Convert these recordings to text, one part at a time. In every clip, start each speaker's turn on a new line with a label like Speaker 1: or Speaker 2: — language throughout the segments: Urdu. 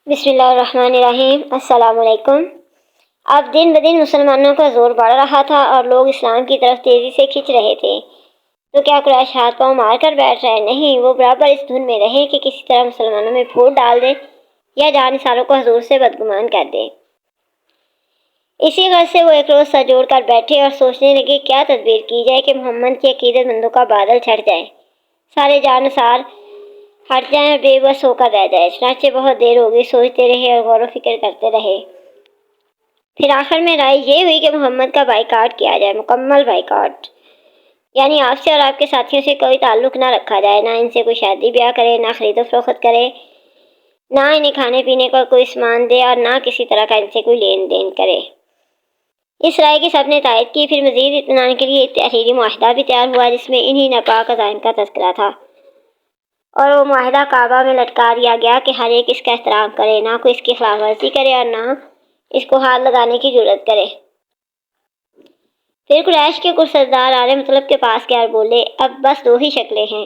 Speaker 1: بسم اللہ الرحمن الرحیم۔ السلام علیکم۔ اب دن بدن مسلمانوں کا زور بڑھ رہا تھا اور لوگ اسلام کی طرف تیزی سے کھنچ رہے تھے۔ تو کیا قریش ہاتھ پاؤں مار کر بیٹھ رہے؟ نہیں، وہ برابر اس دھن میں رہے کہ کسی طرح مسلمانوں میں پھوٹ ڈال دے یا جانثاروں کو حضور سے بدگمان کر دے۔ اسی غرض سے وہ ایک روز سر جوڑ کر بیٹھے اور سوچنے لگے کیا تدبیر کی جائے کہ محمد کی عقیدت مندوں کا بادل چھٹ جائے، سارے جانثار ہٹ جائیں اور بے بس ہو کر رہ جائے۔ چنانچہ بہت دیر ہو گئی، سوچتے رہے اور غور و فکر کرتے رہے۔ پھر آخر میں رائے یہ ہوئی کہ محمد کا بائیکاٹ کیا جائے، مکمل بائیکاٹ، یعنی آپ سے اور آپ کے ساتھیوں سے کوئی تعلق نہ رکھا جائے، نہ ان سے کوئی شادی بیاہ کرے، نہ خرید و فروخت کرے، نہ انہیں کھانے پینے کا کوئی سامان دے اور نہ کسی طرح کا ان سے کوئی لین دین کرے۔ اس رائے کی سب نے تائید کی۔ پھر مزید اطمینان کے لیے ایک تحریری معاہدہ بھی تیار ہوا جس میں انہی ناپاک عزائم کا تذکرہ تھا، اور وہ معاہدہ کعبہ میں لٹکا دیا گیا کہ ہر ایک اس کا احترام کرے، نہ کوئی اس کی خلاف ورزی کرے اور نہ اس کو ہاتھ لگانے کی جرات کرے۔ پھر قریش کے کچھ سردار آل مطلب کے پاس گئے اور بولے اب بس دو ہی شکلیں ہیں،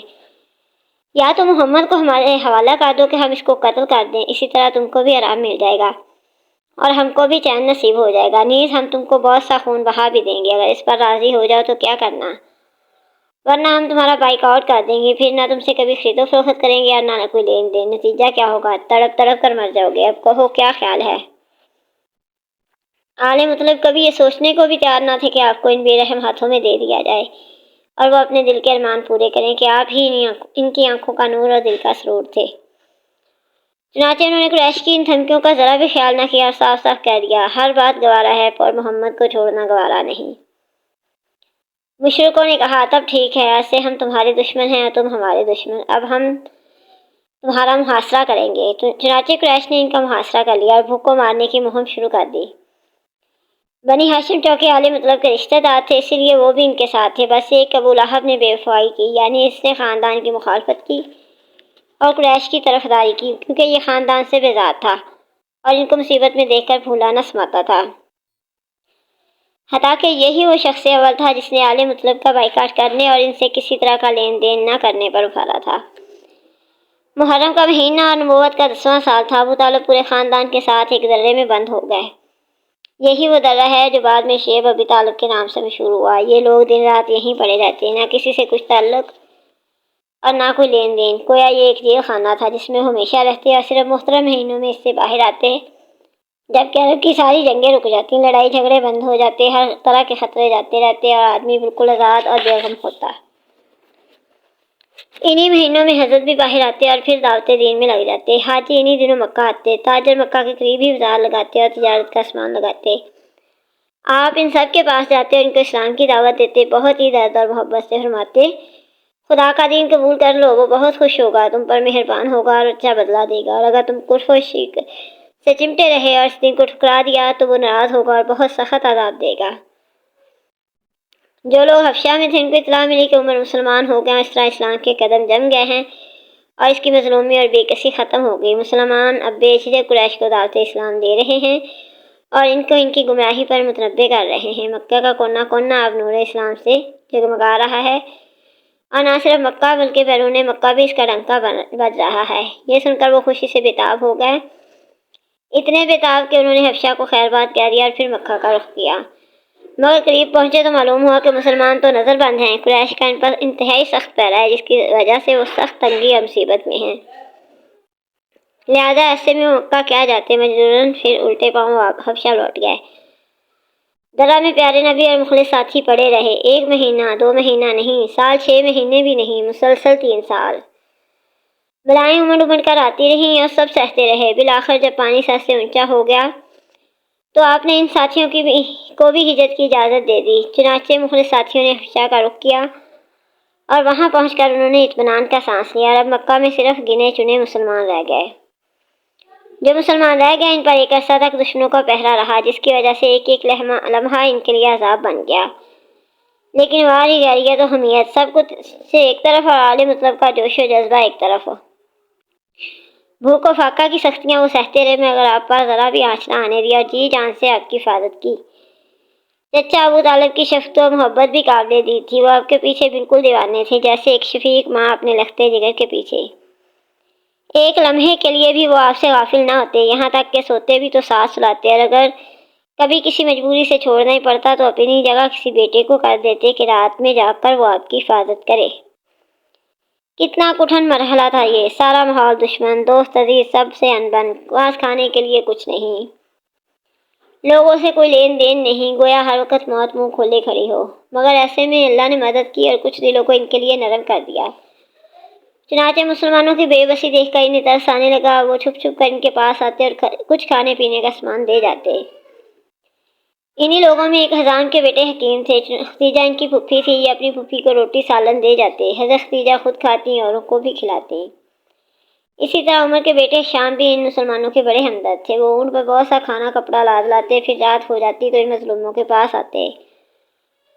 Speaker 1: یا تو محمد کو ہمارے حوالہ کر دو کہ ہم اس کو قتل کر دیں، اسی طرح تم کو بھی آرام مل جائے گا اور ہم کو بھی چین نصیب ہو جائے گا، نیز ہم تم کو بہت سا خون بہا بھی دیں گے، اگر اس پر راضی ہو جاؤ تو کیا کرنا، ورنہ ہم تمہارا بائک آؤٹ کر دیں گے، پھر نہ تم سے کبھی خرید و فروخت کریں گے اور نہ کوئی لین دین، نتیجہ کیا ہوگا، تڑپ تڑپ کر مر جاؤ گے، اب کہو کیا خیال ہے۔ آل مطلب کبھی یہ سوچنے کو بھی تیار نہ تھے کہ آپ کو ان بے رحم ہاتھوں میں دے دیا جائے اور وہ اپنے دل کے ارمان پورے کریں کہ آپ ہی ان کی آنکھوں کا نور اور دل کا سرور تھے۔ چنانچہ انہوں نے قریش کی ان دھمکیوں کا ذرا بھی خیال نہ کیا اور صاف صاف کہہ دیا ہر بات گوارا ہے اور محمد کو چھوڑنا گوارا نہیں۔ مشرکوں نے کہا تب ٹھیک ہے، ایسے ہم تمہارے دشمن ہیں اور تم ہمارے دشمن، اب ہم تمہارا محاصرہ کریں گے۔ چنانچہ قریش نے ان کا محاصرہ کر لیا اور بھوک کو مارنے کی مہم شروع کر دی۔ بنی ہاشم چونکہ آل مطلب کے رشتہ دار تھے اسی لیے وہ بھی ان کے ساتھ تھے، بس ایک ابو لہب نے بے وفائی کی، یعنی اس نے خاندان کی مخالفت کی اور قریش کی طرفداری کی، کیونکہ یہ خاندان سے بیزار تھا اور ان کو مصیبت میں دیکھ کر پھولا نہ سماتا تھا، حتیٰ کہ یہی وہ شخص اول تھا جس نے آل مطلب کا بائیکاٹ کرنے اور ان سے کسی طرح کا لین دین نہ کرنے پر ابھارا تھا۔ محرم کا مہینہ اور نبوت کا 10واں سال تھا۔ ابو طالب پورے خاندان کے ساتھ ایک درے میں بند ہو گئے۔ یہی وہ درہ ہے جو بعد میں شیب ابی طالب کے نام سے مشہور ہوا۔ یہ لوگ دن رات یہیں پڑے رہتے، نہ کسی سے کچھ تعلق اور نہ کوئی لین دین، گویا یہ ایک جیل خانہ تھا جس میں ہمیشہ رہتے اور صرف محترم مہینوں میں اس سے باہر آتے، جبکہ عرب کی ساری جنگیں رک جاتی، لڑائی جھگڑے بند ہو جاتے، ہر طرح کے خطرے جاتے رہتے اور آدمی بالکل آزاد اور بے غم ہوتا۔ انہی مہینوں میں حضرت بھی باہر آتے اور پھر دعوت دین میں لگ جاتے۔ حاجی انہی دنوں مکہ آتے، تاجر مکہ کے قریب ہی بازار لگاتے اور تجارت کا سامان لگاتے۔ آپ ان سب کے پاس جاتے اور ان کو اسلام کی دعوت دیتے، بہت ہی درد اور محبت سے فرماتے خدا کا دین قبول کر لو، وہ بہت خوش ہوگا، تم پر مہربان ہوگا اور اچھا بدلہ دے گا، اور اگر تم کفر و شرک سے چمٹے رہے اور اس دین کو ٹھکرا دیا تو وہ ناراض ہوگا اور بہت سخت عذاب دے گا۔ جو لوگ حبشہ میں تھے ان کو اطلاع ملی کہ عمر مسلمان ہو گئے اور اس طرح اسلام کے قدم جم گئے ہیں اور اس کی مظلومی اور بے کسی ختم ہو گئی۔ مسلمان اب بے جھجک قریش کو دعوت اسلام دے رہے ہیں اور ان کو ان کی گمراہی پر متنبہ کر رہے ہیں۔ مکہ کا کونا کونا اب نور اسلام سے جگمگا رہا ہے اور نہ صرف مکہ بلکہ بیرون مکہ بھی اس کا ڈنکا بج رہا ہے۔ یہ سن کر وہ خوشی سے بےتاب ہو گئے، اتنے بےتاب کہ انہوں نے حبشہ کو خیر بات کہہ دیا اور پھر مکہ کا رخ کیا۔ مگر قریب پہنچے تو معلوم ہوا کہ مسلمان تو نظر بند ہیں، قریش کا ان پر انتہائی سخت پیرا ہے جس کی وجہ سے وہ سخت تنگی اور مصیبت میں ہیں، لہذا ایسے میں مکہ کیا جاتے، مجبوراً پھر الٹے پاؤں حبشہ لوٹ گئے۔ درہ میں پیارے نبی اور مخلص ساتھی پڑے رہے، 1 مہینہ 2 مہینہ نہیں، سال 6 مہینے بھی نہیں، مسلسل 3 سال۔ بلائیں امڑ امڑ کر آتی رہیں اور سب سہتے رہے۔ بالآخر جب پانی سر سے اونچا ہو گیا تو آپ نے ان ساتھیوں کو بھی ہجرت کی اجازت دے دی۔ چنانچہ مخلص ساتھیوں نے حبشہ کا رخ کیا اور وہاں پہنچ کر انہوں نے اطمینان کا سانس لیا اور اب مکہ میں صرف گنے چنے مسلمان رہ گئے۔ جو مسلمان رہ گئے ان پر ایک عرصہ تک دشمنوں کا پہرا رہا جس کی وجہ سے ایک ایک لمحہ ان کے لیے عذاب بن گیا، لیکن واری غیریت و حمیت سب کچھ سے ایک طرف اور آل مطلب کا جوش و جذبہ ایک طرف۔ بھوک و فاقہ کی سختیاں وہ سہتے رہے مگر آپ پر ذرا بھی آنچ نہ آنے دیا اور جی جان سے آپ کی حفاظت کی۔ چچا ابو طالب کی شفقت و محبت بھی قابل دید تھی، وہ آپ کے پیچھے بالکل دیوانے تھے، جیسے ایک شفیق ماں اپنے لختے جگر کے پیچھے۔ ایک لمحے کے لیے بھی وہ آپ سے غافل نہ ہوتے، یہاں تک کہ سوتے بھی تو ساتھ سلاتے، اور اگر کبھی کسی مجبوری سے چھوڑنا ہی پڑتا تو اپنی جگہ کسی بیٹے کو کر دیتے کہ رات میں جا کر وہ آپ کی حفاظت کرے۔ کتنا کٹھن مرحلہ تھا یہ، سارا ماحول دشمن، دوست عزیز سب سے انبن، پاس کھانے کے لیے کچھ نہیں، لوگوں سے کوئی لین دین نہیں، گویا ہر وقت موت منہ کھولے کھڑی ہو۔ مگر ایسے میں اللہ نے مدد کی اور کچھ دلوں کو ان کے لیے نرم کر دیا۔ چنانچہ مسلمانوں کی بے بسی دیکھ کر انہیں ترس آنے لگا، وہ چھپ چھپ کر ان کے پاس آتے اور کچھ کھانے پینے کا سامان دے جاتے۔ انہی لوگوں میں ایک حضام کے بیٹے حکیم تھے، ختیجہ ان کی پھوپھی تھی، یہ اپنی پھوپھی کو روٹی سالن دے جاتے، حضرت ختیجہ خود کھاتی اوروں کو بھی کھلاتے۔ اسی طرح عمر کے بیٹے شام بھی ان مسلمانوں کے بڑے ہمدرد تھے، وہ اونٹ پر بہت سا کھانا کپڑا لاد لاتے، پھر رات ہو جاتی تو ان مظلوموں کے پاس آتے،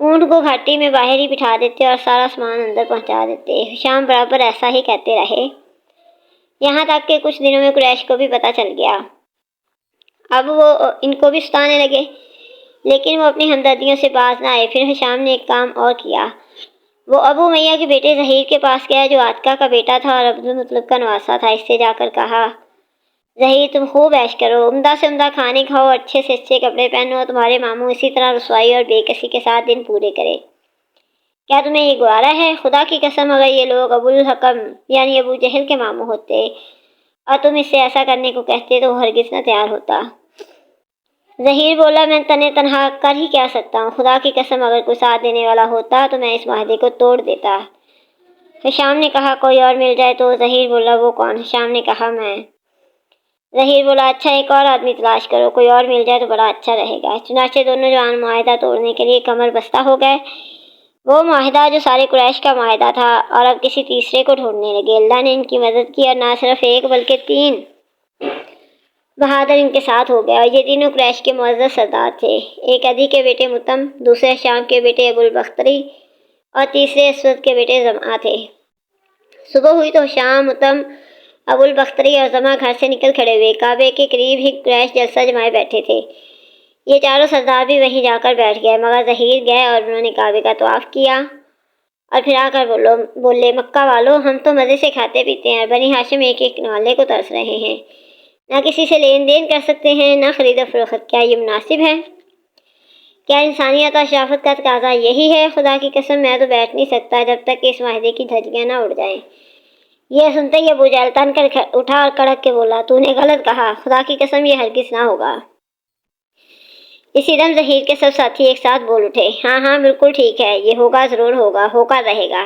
Speaker 1: اونٹ کو گھاٹی میں باہر ہی بٹھا دیتے اور سارا سامان اندر پہنچا دیتے۔ شام برابر ایسا ہی کہتے رہے، یہاں تک کہ کچھ دنوں میں قریش کو بھی پتہ چل گیا۔ اب وہ ان کو بھی ستانے لگے، لیکن وہ اپنی ہمدردیوں سے باز نہ آئے۔ پھر ہشام نے ایک کام اور کیا، وہ ابو امیہ کے بیٹے ظہیر کے پاس گیا جو عاتکہ کا بیٹا تھا اور عبدالمطلب کا نواسہ تھا۔ اس سے جا کر کہا، ظہیر تم خوب عیش کرو، عمدہ سے عمدہ کھانے کھاؤ، اچھے سے اچھے کپڑے پہنو، اور تمہارے ماموں اسی طرح رسوائی اور بے کسی کے ساتھ دن پورے کرے۔ کیا تمہیں یہ گوارا ہے؟ خدا کی قسم اگر یہ لوگ ابو الحکم یعنی ابو جہل کے ماموں ہوتے اور تم اس سے ایسا کرنے کو کہتے تو وہ ہرگز نہ تیار ہوتا۔ ظہیر بولا، میں تنہیں تنہا کر ہی کیا سکتا ہوں، خدا کی قسم اگر کوئی ساتھ دینے والا ہوتا تو میں اس معاہدے کو توڑ دیتا۔ ہشام نے کہا، کوئی اور مل جائے تو؟ ظہیر بولا، وہ کون؟ ہشام نے کہا، میں۔ ظہیر بولا، اچھا ایک اور آدمی تلاش کرو، کوئی اور مل جائے تو بڑا اچھا رہے گا۔ چنانچہ دونوں جوان معاہدہ توڑنے کے لیے کمر بستہ ہو گئے، وہ معاہدہ جو سارے قریش کا معاہدہ تھا، اور اب کسی تیسرے کو ڈھونڈنے لگے۔ اللہ نے ان کی مدد کی اور نہ صرف ایک بلکہ 3 بہادر ان کے ساتھ ہو گئے، اور یہ تینوں قریش کے معزز سردار تھے۔ ایک عدی کے بیٹے متم، دوسرے ہشام کے بیٹے ابو البختری اور تیسرے اسود کے بیٹے زمعہ تھے۔ صبح ہوئی تو ہشام، متم، ابو البختری اور زمعہ گھر سے نکل کھڑے ہوئے۔ کعبے کے قریب ہی قریش جلسہ جمائے بیٹھے تھے، یہ چاروں سردار بھی وہیں جا کر بیٹھ گئے، مگر ظہیر گئے اور انہوں نے کعبے کا طواف کیا اور پھر آ کر بولے، مکہ والو، ہم تو مزے سے کھاتے پیتے ہیں اور بنی ہاشم ایک ایک نوالے کو ترس رہے ہیں، نہ کسی سے لین دین کر سکتے ہیں نہ خرید و فروخت، کیا یہ مناسب ہے؟ کیا انسانیت اور شرافت کا تقاضا یہی ہے؟ خدا کی قسم میں تو بیٹھ نہیں سکتا جب تک کہ اس معاہدے کی دھجیاں نہ اڑ جائیں۔ یہ سنتے ہی ابو جہل تن کر اٹھا اور کڑک کے بولا، تو نے غلط کہا، خدا کی قسم یہ ہرگز نہ ہوگا۔ اسی دم ظہیر کے سب ساتھی ایک ساتھ بول اٹھے، ہاں ہاں بالکل ٹھیک ہے، یہ ہوگا، ضرور ہوگا، ہو کر رہے گا۔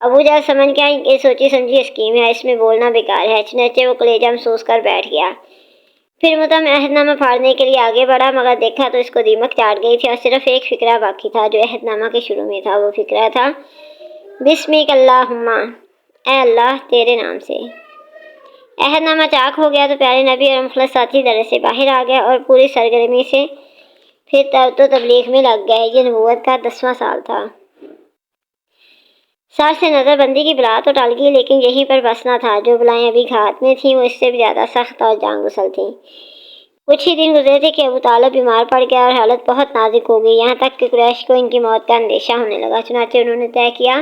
Speaker 1: ابو جہل سمجھ گیا یہ سوچی سمجھی اسکیم ہے، اس میں بولنا بیکار ہے، چنانچہ وہ کلیجہ محسوس کر بیٹھ گیا۔ پھر متم عہد نامہ پھاڑنے کے لیے آگے بڑھا، مگر دیکھا تو اس کو دیمک چاٹ گئی تھی اور صرف ایک فقرہ باقی تھا جو عہد نامہ کے شروع میں تھا۔ وہ فقرہ تھا، بسمک اللہم، اے اللہ تیرے نام سے۔ عہد نامہ چاک ہو گیا تو پیارے نبی اور مخلص ساتھی درے سے باہر آ گئے اور پوری سرگرمی سے پھر تو تبلیغ میں لگ گئے۔ یہ نبوت کا 10واں سال تھا۔ سر سے نظر بندی کی بلا تو ٹل گئی، لیکن یہیں پر بس نہ تھا، جو بلائیں ابھی گھات میں تھیں وہ اس سے بھی زیادہ سخت اور جان گسل تھیں۔ کچھ ہی دن گزرے تھے کہ ابو طالب بیمار پڑ گیا اور حالت بہت نازک ہو گئی، یہاں تک کہ قریش کو ان کی موت کا اندیشہ ہونے لگا۔ چنانچہ انہوں نے طے کیا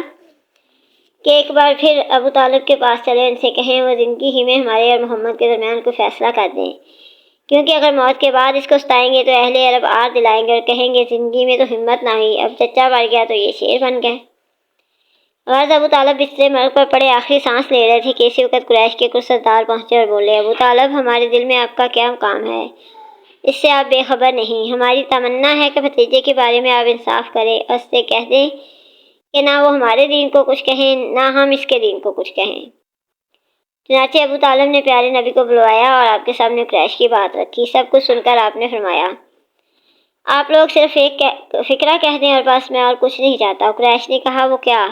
Speaker 1: کہ ایک بار پھر ابو طالب کے پاس چلے، ان سے کہیں وہ زندگی ہی میں ہمارے اور محمد کے درمیان کوئی فیصلہ کر دیں، کیونکہ اگر موت کے بعد اس کو ستائیں گے تو اہل عرب آر دلائیں گے اور کہیں گے زندگی میں تو ہمت نہ ہوئی، اب چچا مر گیا تو یہ شیر بن گئے۔ غرض ابو طالب بسترے مرگ پر پڑے آخری سانس لے رہے تھے کہ اسی وقت قریش کے کچھ سردار پہنچے اور بولے، ابو طالب، ہمارے دل میں آپ کا کیا مقام ہے، اس سے آپ بے خبر نہیں، ہماری تمنا ہے کہ بھتیجے کے بارے میں آپ انصاف کریں اور اس سے کہہ دیں کہ نہ وہ ہمارے دین کو کچھ کہیں نہ ہم اس کے دین کو کچھ کہیں۔ چنانچہ ابو طالب نے پیارے نبی کو بلوایا اور آپ کے سامنے قریش کی بات رکھی۔ سب کچھ سن کر آپ نے فرمایا، آپ لوگ صرف ایک فقرہ کہہ دیں اور بس، میں اور کچھ نہیں چاہتا۔ قریش نے کہا، وہ کیا؟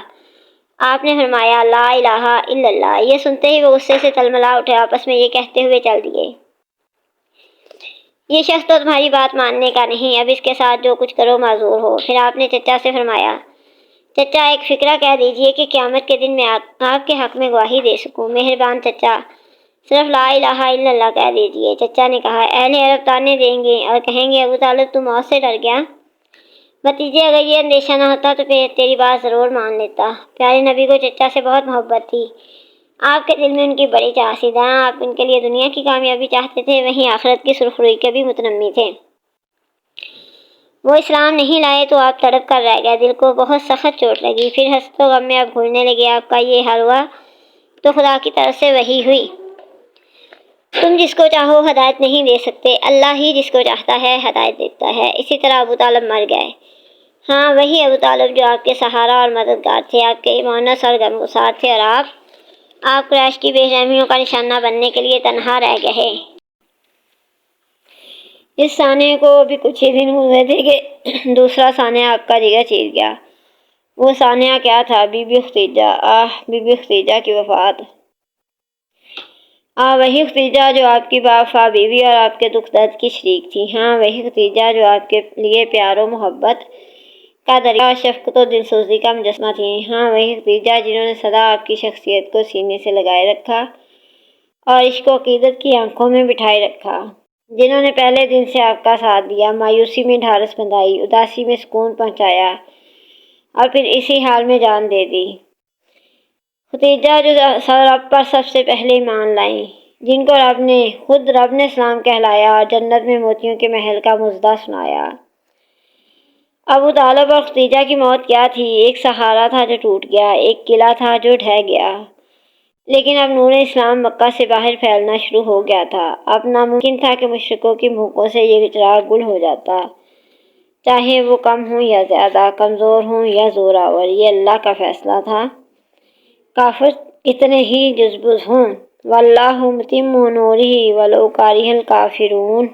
Speaker 1: آپ نے فرمایا، لا الہ الا اللہ۔ یہ سنتے ہی وہ غصے سے تلملا اٹھے، آپس میں یہ کہتے ہوئے چل دیے، یہ شخص تو تمہاری بات ماننے کا نہیں، اب اس کے ساتھ جو کچھ کرو معذور ہو۔ پھر آپ نے چچا سے فرمایا، چچا ایک فقرہ کہہ دیجئے کہ قیامت کے دن میں آپ کے حق میں گواہی دے سکوں۔ مہربان چچا، صرف لا الہ الا اللہ کہہ دیجئے۔ چچا نے کہا، اہل عرب طعنے دیں گے اور کہیں گے، ابو طالب تو موت سے ڈر گیا۔ بھتیجے، اگر یہ اندیشہ نہ ہوتا تو پھر تیری بات ضرور مان لیتا۔ پیارے نبی کو چچا سے بہت محبت تھی، آپ کے دل میں ان کی بڑی چاہت تھی، آپ ان کے لیے دنیا کی کامیابی چاہتے تھے، وہیں آخرت کی سرخروئی کے بھی متنمی تھے۔ وہ اسلام نہیں لائے تو آپ تڑپ کر رہ گئے، دل کو بہت سخت چوٹ لگی، پھر حسرت و غم میں آپ گھولنے لگے۔ آپ کا یہ حال ہوا تو خدا کی طرف سے وحی ہوئی، تم جس کو چاہو ہدایت نہیں دے سکتے، اللہ ہی جس کو چاہتا ہے ہدایت دیتا ہے۔ اسی طرح ابو طالب مر گئے۔ ہاں، وہی ابو طالب جو آپ کے سہارا اور مددگار تھے، آپ کے مونس اور غمگسار تھے، اور آپ قریش کی بے رحمیوں کا نشانہ بننے کے لیے تنہا رہ گئے۔ اس سانحے کو بھی کچھ ہی دن ہوئے تھے کہ دوسرا سانحہ آپ کا جگر چیر گیا۔ وہ سانحہ کیا تھا؟ بی بی خدیجہ۔ بی بی خدیجہ کی وفات۔ وہی خدیجہ جو آپ کی باوفا بیوی اور آپ کے دکھ درد کی شریک تھی۔ وہی خدیجہ جو آپ کے لیے پیار و محبت کا دریا اور شفقت و دلسوزی کا مجسمہ تھی۔ وہی خدیجہ جنہوں نے سدا آپ کی شخصیت کو سینے سے لگائے رکھا اور عشق و عقیدت کی آنکھوں میں بٹھائے رکھا، جنہوں نے پہلے دن سے آپ کا ساتھ دیا، مایوسی میں ڈھارس بندھائی، اداسی میں سکون پہنچایا اور پھر اسی حال میں جان دے دی۔ خدیجہ جو رب پر سب سے پہلے ایمان لائیں، جن کو خود رب نے سلام کہلایا اور جنت میں موتیوں کے محل کا مژدہ سنایا۔ ابو طالب اور خدیجہ کی موت کیا تھی؟ ایک سہارا تھا جو ٹوٹ گیا، ایک قلعہ تھا جو ڈھہ گیا، لیکن اب نور اسلام مکہ سے باہر پھیلنا شروع ہو گیا تھا۔ اب ناممکن تھا کہ مشرکوں کی بھوکوں سے یہ چراغ گل ہو جاتا، چاہے وہ کم ہوں یا زیادہ، کمزور ہوں یا زوراور، یہ اللہ کا فیصلہ تھا۔ کافر کتنے ہی جزبز ہوں، واللہ متم نورہ ولو کرہ الکافرون۔